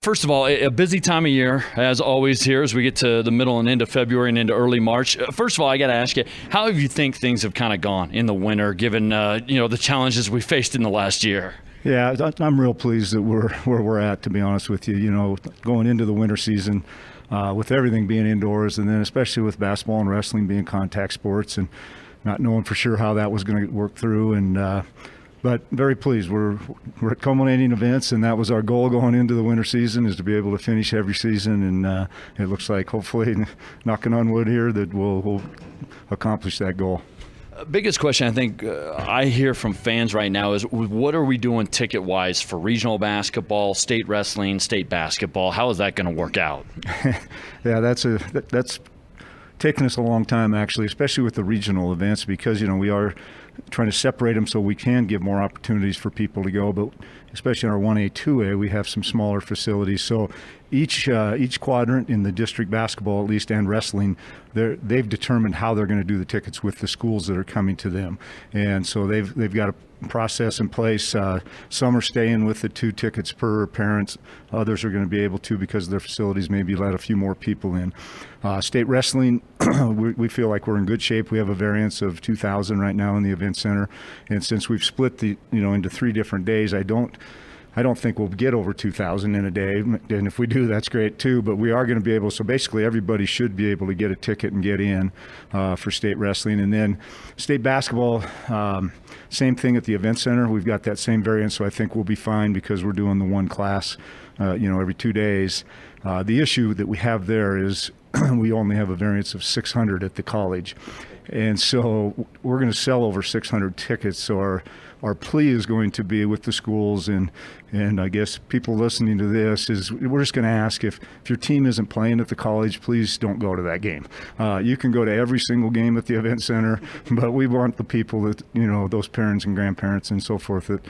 First of all, a busy time of year, as always, here as we get to the middle and end of February and into early March. First of all, I got to ask you, how have you think things have kind of gone in the winter, given the challenges we faced in the last year? Yeah, I'm real pleased that we're where we're at, to be honest with you. Going into the winter season, with everything being indoors, and then especially with basketball and wrestling being contact sports, and not knowing for sure how that was going to work through, but very pleased. We're at culminating events, and that was our goal going into the winter season, is to be able to finish every season. And it looks like, hopefully, knocking on wood here, that we'll accomplish that goal. Biggest question I think I hear from fans right now is, what are we doing ticket-wise for regional basketball, state wrestling, state basketball? How is that going to work out? Yeah, that's taken us a long time, actually, especially with the regional events, because we are trying to separate them so we can give more opportunities for people to go. But especially in our 1A, 2A, we have some smaller facilities. So each quadrant in the district basketball, at least, and wrestling, they've determined how they're going to do the tickets with the schools that are coming to them. And so they've got a process in place. Some are staying with the 2 tickets per parent. Others are going to be able to, because their facilities maybe let a few more people in. State wrestling, we feel like we're in good shape. We have a variance of 2,000 right now in the event center, and since we've split into 3 different days, I don't think we'll get over 2,000 in a day, and if we do, that's great too. But we are going to be able, so basically everybody should be able to get a ticket and get in for state wrestling. And then state basketball, same thing at the event center. We've got that same variance, so I think we'll be fine, because we're doing the one class every 2 days. The issue that we have there is we only have a variance of 600 at the college, and so we're going to sell over 600 tickets. So our plea is going to be with the schools, and I guess people listening to this, is we're just going to ask, if your team isn't playing at the college, please don't go to that game. You can go to every single game at the event center, but we want the people that, those parents and grandparents and so forth, that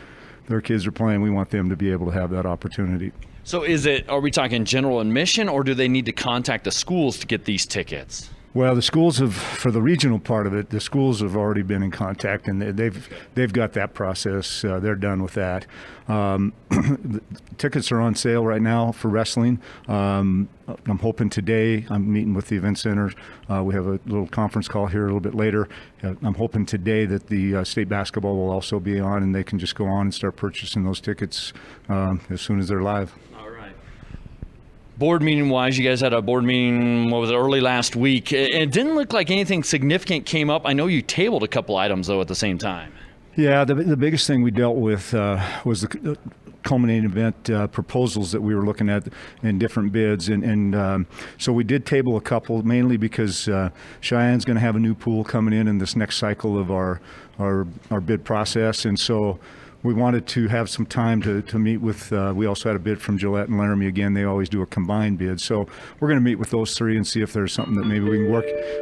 their kids are playing, we want them to be able to have that opportunity. So are we talking general admission, or do they need to contact the schools to get these tickets? Well, the schools have, for the regional part of it, the schools have already been in contact, and they've got that process. They're done with that. The tickets are on sale right now for wrestling. I'm hoping today, I'm meeting with the event center. We have a little conference call here a little bit later. I'm hoping today that the state basketball will also be on, and they can just go on and start purchasing those tickets as soon as they're live. Board meeting wise, you guys had a board meeting, early last week. It didn't look like anything significant came up. I know you tabled a couple items, though, at the same time. Yeah, the biggest thing we dealt with was the culminating event proposals that we were looking at in different bids. And so we did table a couple, mainly because Cheyenne's going to have a new pool coming in this next cycle of our bid process. And so we wanted to have some time to meet with, we also had a bid from Gillette and Laramie. Again, they always do a combined bid. So we're going to meet with those 3 and see if there's something that maybe we can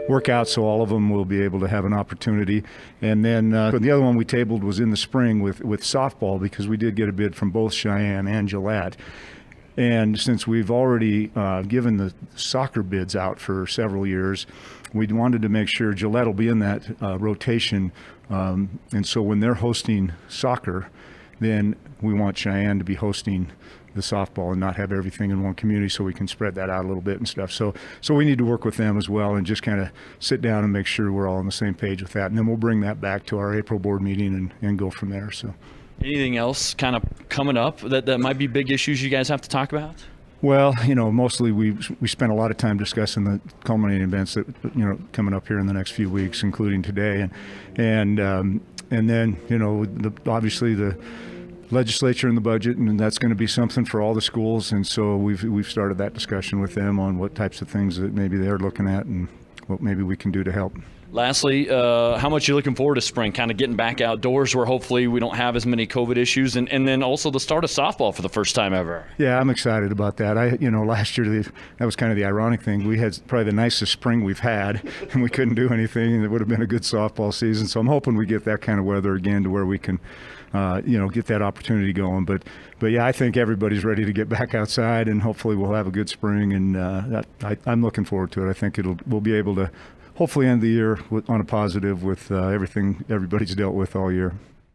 work out, so all of them will be able to have an opportunity. And then the other one we tabled was in the spring with softball, because we did get a bid from both Cheyenne and Gillette. And since we've already given the soccer bids out for several years, we wanted to make sure Gillette will be in that rotation. And so when they're hosting soccer, then we want Cheyenne to be hosting the softball and not have everything in one community, so we can spread that out a little bit and stuff. So we need to work with them as well, and just kind of sit down and make sure we're all on the same page with that. And then we'll bring that back to our April board meeting and go from there. So. Anything else kind of coming up that might be big issues you guys have to talk about? Well, mostly we spent a lot of time discussing the culminating events that coming up here in the next few weeks, including today, and then obviously the legislature and the budget, and that's going to be something for all the schools. And so we've started that discussion with them on what types of things that maybe they're looking at and what maybe we can do to help. Lastly, how much are you looking forward to spring, kind of getting back outdoors where hopefully we don't have as many COVID issues, and then also the start of softball for the first time ever? Yeah, I'm excited about that. Last year, that was kind of the ironic thing. We had probably the nicest spring we've had, and we couldn't do anything, and it would have been a good softball season. So I'm hoping we get that kind of weather again to where we can, get that opportunity going. But yeah, I think everybody's ready to get back outside, and hopefully we'll have a good spring, and I'm looking forward to it. I think we'll be able to hopefully end the year on a positive with everything everybody's dealt with all year.